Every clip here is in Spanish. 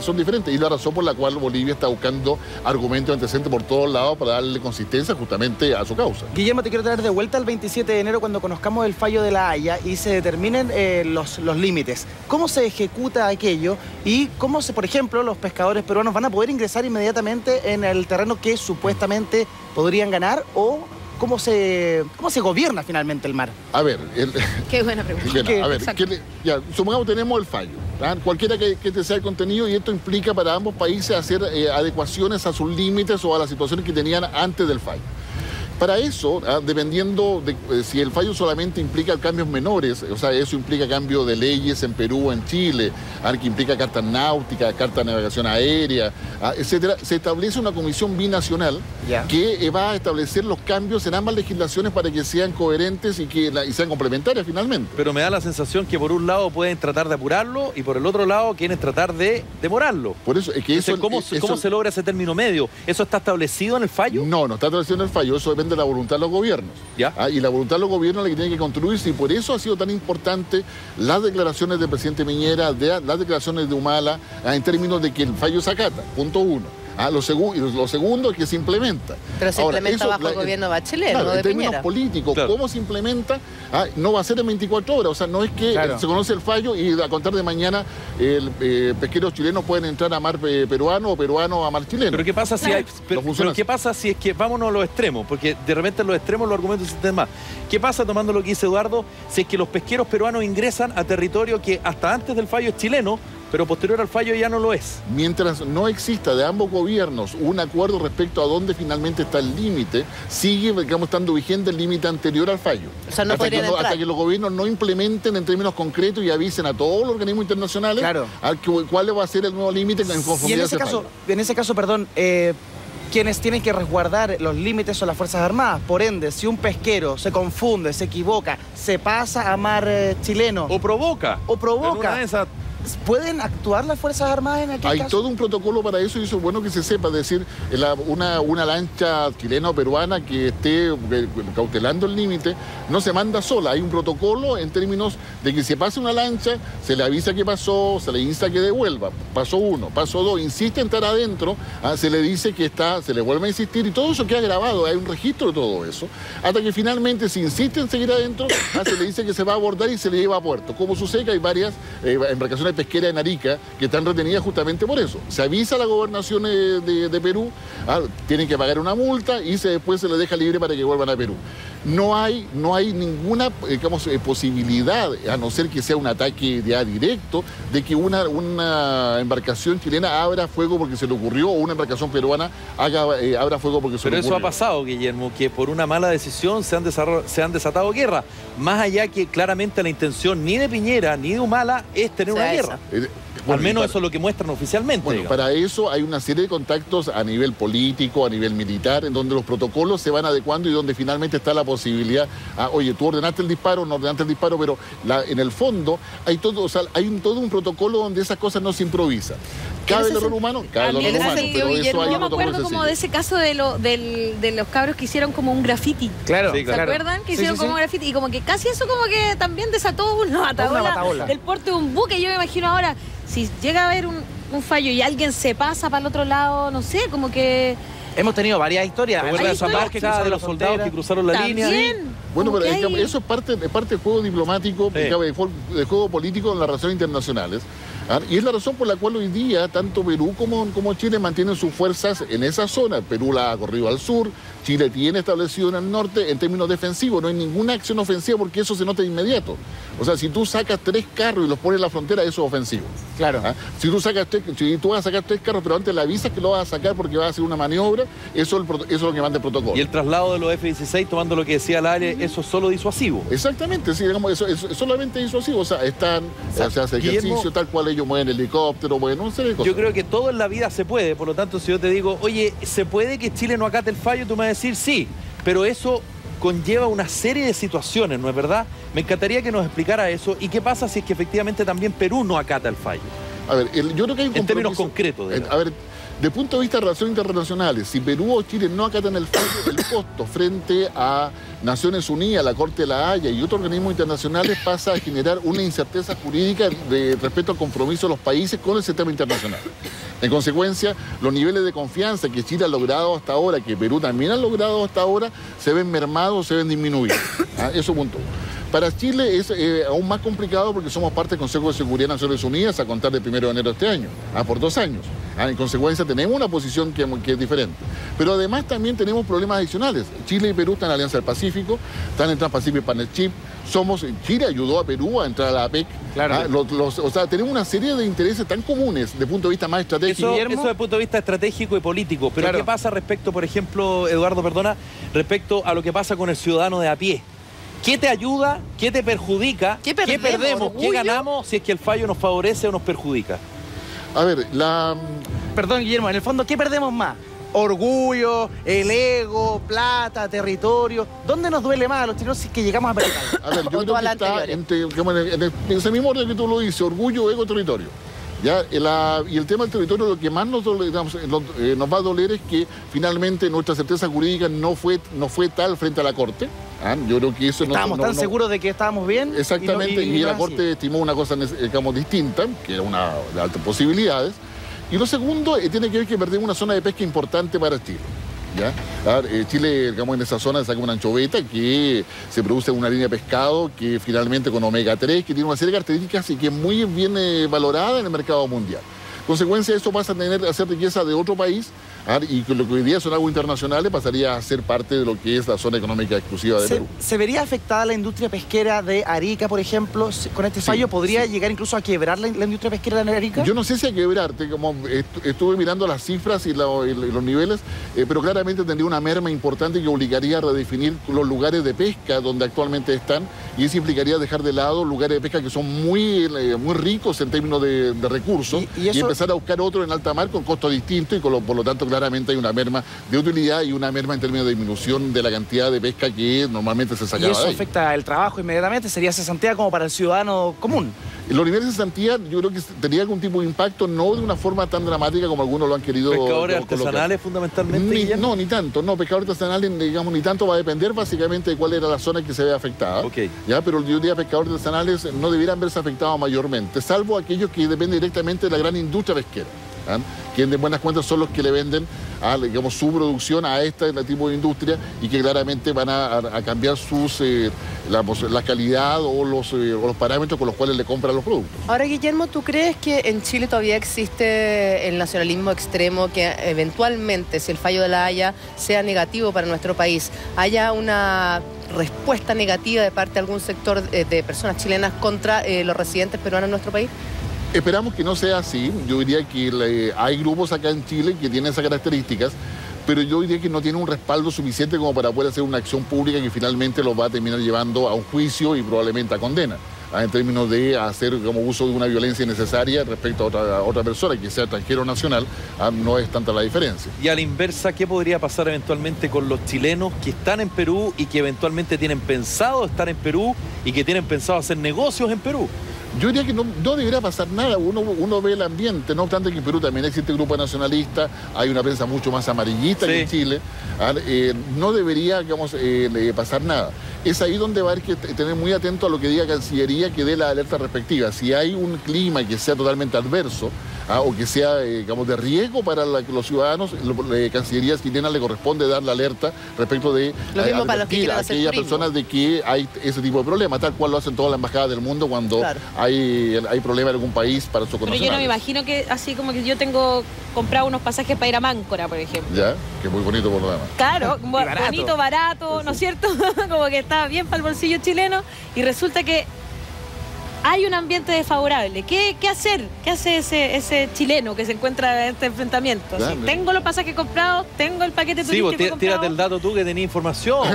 son diferentes y la razón por la cual Bolivia está buscando argumentos antecedentes por todos lados para darle consistencia justamente a su causa. Guillermo, te quiero traer de vuelta el 27 de enero cuando conozcamos el fallo de La Haya y se determinen los límites. ¿Cómo se ejecuta aquello y cómo, por ejemplo, los pescadores peruanos van a poder ingresar inmediatamente en el terreno que supuestamente podrían ganar o cómo se gobierna finalmente el mar? A ver... Qué buena pregunta. Bien, a ver, supongamos tenemos el fallo. Cualquiera que este sea el contenido, y esto implica para ambos países hacer adecuaciones a sus límites o a las situaciones que tenían antes del fallo. Para eso, dependiendo de si el fallo solamente implica cambios menores, o sea, eso implica cambio de leyes en Perú o en Chile, que implica cartas náuticas, cartas de navegación aérea, etcétera, se establece una comisión binacional que va a establecer los cambios en ambas legislaciones para que sean coherentes y sean complementarias finalmente. Pero me da la sensación que por un lado pueden tratar de apurarlo y por el otro lado quieren tratar de demorarlo. Por eso es que eso... ¿Cómo se logra ese término medio? ¿Eso está establecido en el fallo? No, no está establecido en el fallo, eso depende de la voluntad de los gobiernos. Y la voluntad de los gobiernos es la que tiene que construirse, y por eso ha sido tan importante las declaraciones del presidente Piñera, las declaraciones de Humala, en términos de que el fallo se acata, punto uno. Lo segundo es que se implementa. Pero se implementa bajo el gobierno Bachelet, claro, no de en términos Piñera. políticos, ¿cómo se implementa? No va a ser en 24 horas, o sea, no es que se conoce el fallo y a contar de mañana pesqueros chilenos pueden entrar a mar peruano o peruano a mar chileno. Pero ¿qué pasa si hay, pero qué pasa si es que vámonos a los extremos? Porque de repente en los extremos los argumentos se entienden más. ¿Qué pasa, tomando lo que dice Eduardo, si es que los pesqueros peruanos ingresan a territorio que hasta antes del fallo es chileno, pero posterior al fallo ya no lo es? Mientras no exista de ambos gobiernos un acuerdo respecto a dónde finalmente está el límite, sigue, digamos, estando vigente el límite anterior al fallo. O sea, hasta que los gobiernos no implementen en términos concretos y avisen a todos los organismos internacionales cuál va a ser el nuevo límite en conformidad a ese fallo. En ese caso, perdón, quienes tienen que resguardar los límites son las Fuerzas Armadas. Por ende, si un pesquero se confunde, se equivoca, se pasa a mar chileno... O provoca. ¿Pueden actuar las Fuerzas Armadas en aquel caso? Hay todo un protocolo para eso y eso es bueno que se sepa. Es decir, una lancha chilena o peruana que esté cautelando el límite no se manda sola. Hay un protocolo en términos de que si pasa una lancha, se le avisa que pasó, se le insta que devuelva. Paso 1, paso 2, insiste en estar adentro, se le dice que está, se le vuelve a insistir y todo eso queda grabado. Hay un registro de todo eso. Hasta que finalmente, si insiste en seguir adentro, se le dice que se va a abordar y se le lleva a puerto. Como sucede que hay varias embarcaciones pesquera en Arica que están retenidas justamente por eso. Se avisa a la gobernación de Perú, tienen que pagar una multa y después se les deja libre para que vuelvan a Perú. No hay ninguna, digamos, posibilidad, a no ser que sea un ataque ya directo, de que una embarcación chilena abra fuego porque se le ocurrió o una embarcación peruana abra fuego porque se le ocurrió. Pero eso ha pasado, Guillermo, que por una mala decisión se han desatado guerras. Más allá que claramente la intención ni de Piñera ni de Humala es tener una guerra. Al menos eso es lo que muestran oficialmente. Bueno, para eso hay una serie de contactos a nivel político, a nivel militar, en donde los protocolos se van adecuando y donde finalmente está la posibilidad, oye, tú ordenaste el disparo, no ordenaste el disparo, pero en el fondo hay todo, todo un protocolo donde esas cosas no se improvisan. ¿Cabe el error humano? Cabe el error humano, pero eso hay yo me acuerdo como de ese caso de los cabros que hicieron como un graffiti. Claro. ¿Se acuerdan? Que hicieron como un graffiti y como que casi eso como que también desató una batabola del porte de un buque. Yo me imagino ahora, si llega a haber un fallo y alguien se pasa para el otro lado, no sé, como que... Hemos tenido varias historias. ¿Recuerdas esa marcha de los soldados que cruzaron la línea? Bueno, pero eso es parte del juego diplomático, del juego político en las relaciones internacionales. Y es la razón por la cual hoy día tanto Perú como Chile mantienen sus fuerzas en esa zona. Perú la ha corrido al sur, Chile tiene establecido en el norte en términos defensivos. No hay ninguna acción ofensiva porque eso se nota de inmediato. O sea, si tú sacas 3 carros y los pones en la frontera, eso es ofensivo. Claro. Si tú vas a sacar 3 carros, pero antes le avisas que lo vas a sacar porque vas a hacer una maniobra, eso es lo que manda el protocolo. Y el traslado de los F-16, tomando lo que decía la área, eso es solo disuasivo. Exactamente, sí, digamos, eso es solamente disuasivo. O sea, se hace ejercicio tal cual ellos mueven helicóptero, bueno, una serie de cosas. Yo creo que todo en la vida se puede, por lo tanto, si yo te digo, oye, ¿se puede que Chile no acate el fallo? Tú me vas a decir, sí, pero eso conlleva una serie de situaciones, ¿no es verdad? Me encantaría que nos explicara eso y qué pasa si es que efectivamente también Perú no acata el fallo. A ver, yo creo que hay un en términos concretos. A ver, De punto de vista de relaciones internacionales, si Perú o Chile no acatan el costo frente a Naciones Unidas, la Corte de la Haya y otros organismos internacionales, pasa a generar una incerteza jurídica respecto al compromiso de los países con el sistema internacional. En consecuencia, los niveles de confianza que Chile ha logrado hasta ahora, que Perú también ha logrado hasta ahora, se ven mermados, se ven disminuidos. Eso punto uno. Para Chile es aún más complicado porque somos parte del Consejo de Seguridad de Naciones Unidas a contar del 1 de enero de este año, por 2 años. En consecuencia tenemos una posición que es diferente. Pero además también tenemos problemas adicionales. Chile y Perú están en la Alianza del Pacífico, están en Trans-Pacific Partnership. Chile ayudó a Perú a entrar a la APEC. Claro. O sea, tenemos una serie de intereses tan comunes desde el punto de vista más estratégico. Eso desde el punto de vista estratégico y político. Pero claro. ¿Qué pasa respecto, por ejemplo, Eduardo, respecto a lo que pasa con el ciudadano de a pie? ¿Qué te ayuda? ¿Qué te perjudica? ¿Qué perdemos? ¿Qué ganamos si es que el fallo nos favorece o nos perjudica? A ver, Perdón, Guillermo, en el fondo, ¿qué perdemos más? Orgullo, el ego, plata, territorio. ¿Dónde nos duele más a los chilenos si es que llegamos a perder? A ver, yo creo que está en ese mismo orden que tú lo dices, orgullo, ego, territorio. ¿Ya? Y el tema del territorio, lo que más nos va a doler es que finalmente nuestra certeza jurídica no fue tal frente a la Corte. Yo creo que eso estábamos tan seguros de que estábamos bien. Exactamente, y la Corte estimó una cosa, digamos, distinta, que era una de altas posibilidades. Y lo segundo tiene que ver que perdimos una zona de pesca importante para Chile. ¿Ya? Chile, digamos, en esa zona saca una anchoveta que se produce una línea de pescado que finalmente con omega 3, que tiene una serie de características y que es muy bien valorada en el mercado mundial. Consecuencia de eso pasa a ser riqueza de otro país, y lo que hoy día son aguas internacionales pasaría a ser parte de lo que es la zona económica exclusiva de Perú. ¿Se vería afectada la industria pesquera de Arica, por ejemplo, con este fallo? ¿Podría llegar incluso a quebrar la industria pesquera de Arica? Yo no sé si a quebrarte, como estuve mirando las cifras y los niveles, pero claramente tendría una merma importante que obligaría a redefinir los lugares de pesca donde actualmente están, y eso implicaría dejar de lado lugares de pesca que son muy ricos en términos de recursos y empezar a buscar otros en alta mar con costos distintos, y por lo tanto claramente hay una merma de utilidad y una merma en términos de disminución de la cantidad de pesca que normalmente se sacaba. ¿Y eso afecta el trabajo inmediatamente? ¿Sería cesantía como para el ciudadano común? Los niveles de cesantía yo creo que tendría algún tipo de impacto, no de una forma tan dramática como algunos lo han querido ¿Pescadores artesanales fundamentalmente? No, ni tanto. No, pescadores artesanales, digamos, ni tanto. Va a depender básicamente de cuál era la zona que se ve afectada. ¿Ya? Pero yo diría pescadores artesanales no deberían verse afectados mayormente, salvo aquellos que dependen directamente de la gran industria pesquera. Que de buenas cuentas son los que le venden digamos, su producción a este tipo de industria, y que claramente van a cambiar la calidad o los parámetros con los cuales le compran los productos. Ahora, Guillermo, ¿tú crees que en Chile todavía existe el nacionalismo extremo, que eventualmente, si el fallo de la Haya sea negativo para nuestro país, haya una respuesta negativa de parte de algún sector de personas chilenas contra los residentes peruanos en nuestro país? Esperamos que no sea así. Yo diría que hay grupos acá en Chile que tienen esas características, pero yo diría que no tienen un respaldo suficiente como para poder hacer una acción pública que finalmente los va a terminar llevando a un juicio y probablemente a condena, en términos de hacer como uso de una violencia innecesaria respecto a otra persona, que sea extranjero o nacional. No es tanta la diferencia. Y a la inversa, ¿qué podría pasar eventualmente con los chilenos que están en Perú y que eventualmente tienen pensado estar en Perú y que tienen pensado hacer negocios en Perú? Yo diría que no debería pasar nada. Uno ve el ambiente, no obstante que en Perú también existe grupo nacionalista, hay una prensa mucho más amarillista que en Chile. No debería, digamos, pasar nada. Es ahí donde va a haber que tener muy atento a lo que diga Cancillería, que dé la alerta respectiva. Si hay un clima que sea totalmente adverso, o que sea, digamos, de riesgo para los ciudadanos, Cancillería chilena le corresponde dar la alerta respecto de advertir a aquellas personas de que hay ese tipo de problemas, tal cual lo hacen todas las embajadas del mundo cuando hay problemas en algún país para su connacionales. Pero yo no me imagino que así como que yo tengo comprado unos pasajes para ir a Máncora, por ejemplo. Ya, que es muy bonito por lo demás. Claro, bonito, barato, ¿no es cierto? Como que está bien para el bolsillo chileno, y resulta que hay un ambiente desfavorable. ¿Qué hacer? ¿Qué hace ese chileno que se encuentra en este enfrentamiento? Si tengo los pasajes comprados, tengo el paquete turístico comprado. Tírate el dato tú que tenías información.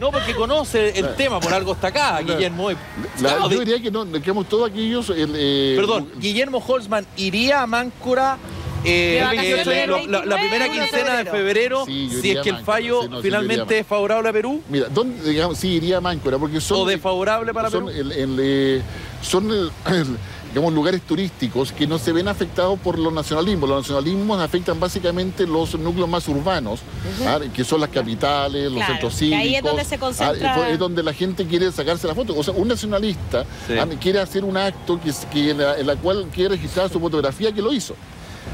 No, porque conoce el tema, por algo está acá, Guillermo. Yo diría que todos aquellos... Perdón, Guillermo Holzman iría a Máncora la primera quincena de febrero, si es que el fallo finalmente es favorable a Perú. Mira, digamos, sí iría a Máncora, porque son... ¿O desfavorable para Perú? digamos, lugares turísticos que no se ven afectados por los nacionalismos. Los nacionalismos afectan básicamente los núcleos más urbanos, que son las capitales, los centros cívicos. Ahí es donde se concentra. Es donde la gente quiere sacarse la foto. O sea, un nacionalista quiere hacer un acto en la cual quiere registrar su fotografía que lo hizo.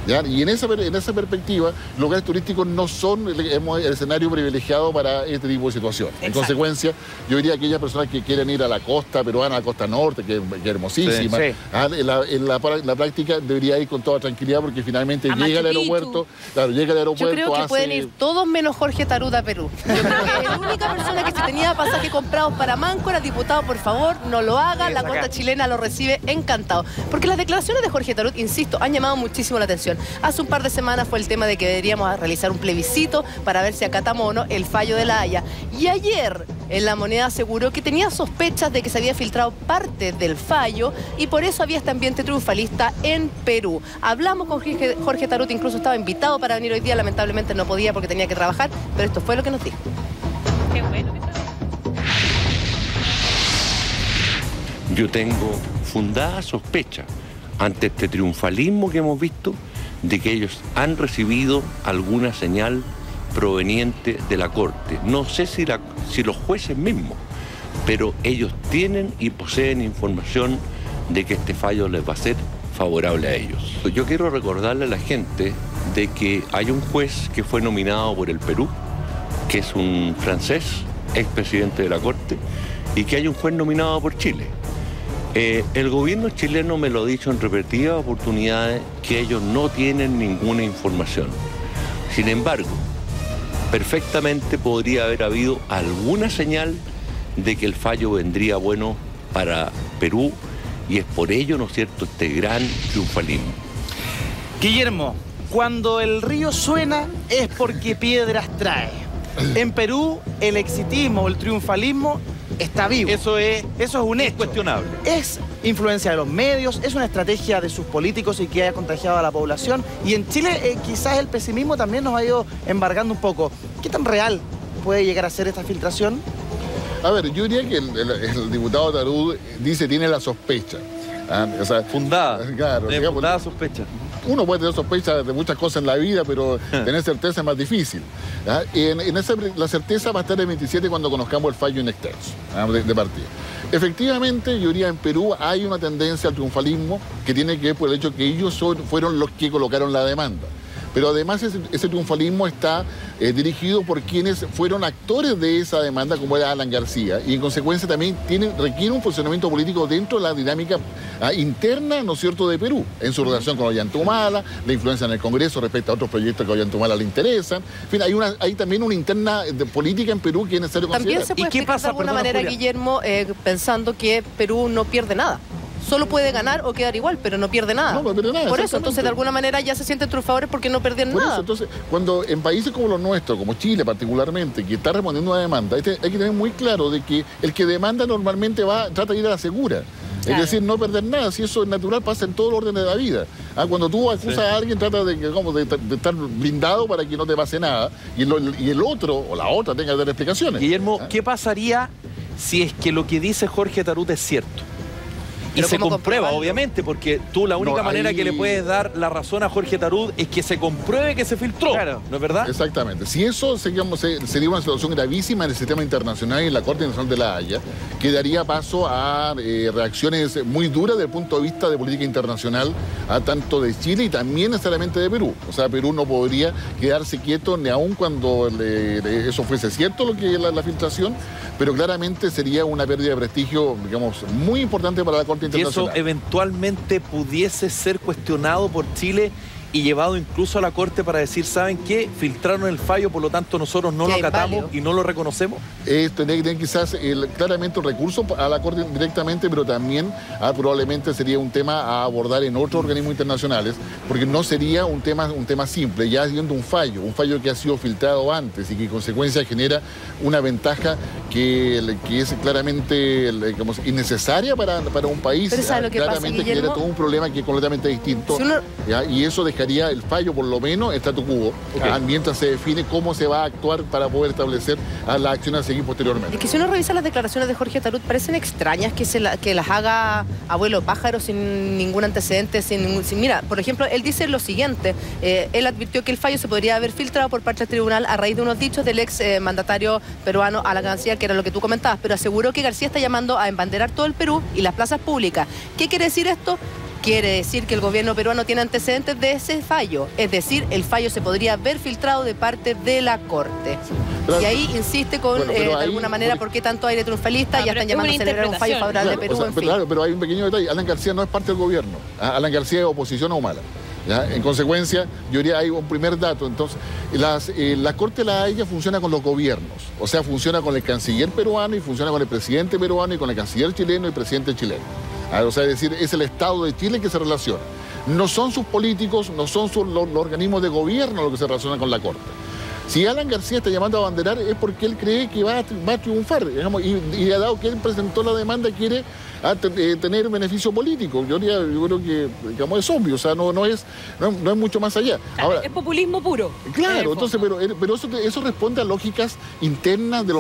¿Ya? Y en esa perspectiva, los lugares turísticos no son el escenario privilegiado para este tipo de situación. En consecuencia, yo diría que aquellas personas que quieren ir a la costa peruana, a la costa norte, que es hermosísima, en la práctica debería ir con toda tranquilidad porque finalmente llega al aeropuerto. Claro, llega al aeropuerto. Yo creo que pueden ir todos menos Jorge Tarut a Perú. Yo creo que es la única persona que si tenía pasaje comprados para Máncora, diputado, por favor, no lo haga. La costa chilena lo recibe encantado. Porque las declaraciones de Jorge Tarut, insisto, han llamado muchísimo la atención. Hace un par de semanas fue el tema de que deberíamos realizar un plebiscito para ver si acatamos o no el fallo de La Haya. Y ayer en La Moneda aseguró que tenía sospechas de que se había filtrado parte del fallo y por eso había este ambiente triunfalista en Perú. Hablamos con Jorge Tarut, incluso estaba invitado para venir hoy día, lamentablemente no podía porque tenía que trabajar, pero esto fue lo que nos dijo. Qué bueno. Yo tengo fundada sospecha ante este triunfalismo que hemos visto de que ellos han recibido alguna señal proveniente de la Corte. No sé si los jueces mismos, pero ellos tienen y poseen información de que este fallo les va a ser favorable a ellos. Yo quiero recordarle a la gente de que hay un juez que fue nominado por el Perú, que es un francés, expresidente de la Corte, y que hay un juez nominado por Chile. El gobierno chileno me lo ha dicho en repetidas oportunidades que ellos no tienen ninguna información. Sin embargo, perfectamente podría haber habido alguna señal de que el fallo vendría bueno para Perú y es por ello, ¿no es cierto?, este gran triunfalismo. Guillermo, cuando el río suena es porque piedras trae. En Perú el exitismo, el triunfalismo está vivo. Eso es un hecho. Cuestionable. Es influencia de los medios, es una estrategia de sus políticos y que haya contagiado a la población. Y en Chile quizás el pesimismo también nos ha ido embargando un poco. ¿Qué tan real puede llegar a ser esta filtración? A ver, yo diría que el diputado Tarut tiene la sospecha. O sea, fundada. Claro, digamos, fundada sospecha. Uno puede tener sospechas de muchas cosas en la vida, pero tener certeza es más difícil. La certeza va a estar el 27 cuando conozcamos el fallo in extenso de partida. Efectivamente, yo diría en Perú hay una tendencia al triunfalismo que tiene que ver por el hecho que ellos fueron los que colocaron la demanda. Pero además ese triunfalismo está dirigido por quienes fueron actores de esa demanda, como era Alan García, y en consecuencia también requiere un funcionamiento político dentro de la dinámica interna, ¿no es cierto?, de Perú, en su relación con Ollantumala, la influencia en el Congreso respecto a otros proyectos que a Ollantumala le interesan. En fin, hay también una interna política en Perú que es necesario considerar. También se puede explicar de alguna manera, Guillermo, pensando que Perú no pierde nada. Solo puede ganar o quedar igual, pero no pierde nada. No pierde nada. Por eso, entonces, de alguna manera ya se sienten triunfadores porque no perdieron nada. Eso, entonces, cuando en países como los nuestros, como Chile particularmente, que está respondiendo a una demanda, hay que tener muy claro de que el que demanda normalmente trata de ir a la segura. Claro. Es decir, no perder nada, si eso es natural, pasa en todo el orden de la vida. Cuando tú acusas a alguien, trata de estar blindado para que no te pase nada y el otro o la otra tenga que dar explicaciones. Guillermo, ¿qué pasaría si es que lo que dice Jorge Tarut es cierto? Y se comprueba, obviamente, porque tú la única manera que le puedes dar la razón a Jorge Tarut es que se compruebe que se filtró, claro, ¿no es verdad? Exactamente. Si eso sería una situación gravísima en el sistema internacional y en la Corte Internacional de La Haya, que daría paso a reacciones muy duras desde el punto de vista de política internacional, tanto de Chile y también necesariamente de Perú. O sea, Perú no podría quedarse quieto ni aun cuando eso fuese cierto, lo que la filtración, pero claramente sería una pérdida de prestigio, digamos, muy importante para la Corte Internacional. Y eso eventualmente pudiese ser cuestionado por Chile y llevado incluso a la Corte para decir, ¿saben qué? Filtraron el fallo, por lo tanto nosotros no lo acatamos y no lo reconocemos. Tendría que tener quizás claramente un recurso a la Corte directamente, pero también probablemente sería un tema a abordar en otros organismos internacionales, porque no sería un tema simple, ya siendo un fallo que ha sido filtrado antes y que en consecuencia genera una ventaja que es claramente, digamos, innecesaria para un país. Pero ¿sabe lo que claramente pasa, Guillermo? genera todo un problema que es completamente distinto, y eso deja dejaría el fallo por lo menos statu quo, mientras se define cómo se va a actuar para poder establecer las acciones a seguir posteriormente. Es que si uno revisa las declaraciones de Jorge Tarut, parecen extrañas que las haga abuelo pájaro sin ningún antecedente, mira, por ejemplo, él dice lo siguiente, él advirtió que el fallo se podría haber filtrado por parte del tribunal a raíz de unos dichos del ex mandatario peruano a la Canciller, que era lo que tú comentabas, pero aseguró que García está llamando a embanderar todo el Perú y las plazas públicas. ¿Qué quiere decir esto? Quiere decir que el gobierno peruano tiene antecedentes de ese fallo, es decir, el fallo se podría haber filtrado de parte de la Corte. Y ahí insiste con, de alguna manera, ¿por qué tanto aire triunfalista? Ya están llamando a celebrar un fallo favorable de Perú, Claro, pero hay un pequeño detalle, Alan García no es parte del gobierno, Alan García es oposición o mala. ¿Ya? En consecuencia, yo diría hay un primer dato. Entonces, la Corte de la Haya funciona con los gobiernos, o sea, funciona con el canciller peruano y funciona con el presidente peruano y con el canciller chileno y el presidente chileno. O sea, es decir, es el Estado de Chile que se relaciona. No son sus políticos, no son los organismos de gobierno los que se relacionan con la Corte. Si Alan García está llamando a abanderar es porque él cree que va a triunfar, digamos, y dado que él presentó la demanda, quiere tener beneficio político. Yo creo que, digamos, es obvio, o sea, no es mucho más allá. Ahora, es populismo puro. Claro, entonces, pero eso responde a lógicas internas de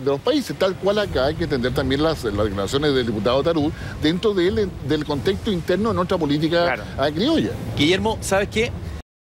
los países, tal cual acá hay que entender también las declaraciones del diputado Tarut dentro del contexto interno de nuestra política criolla. Guillermo, ¿sabes qué?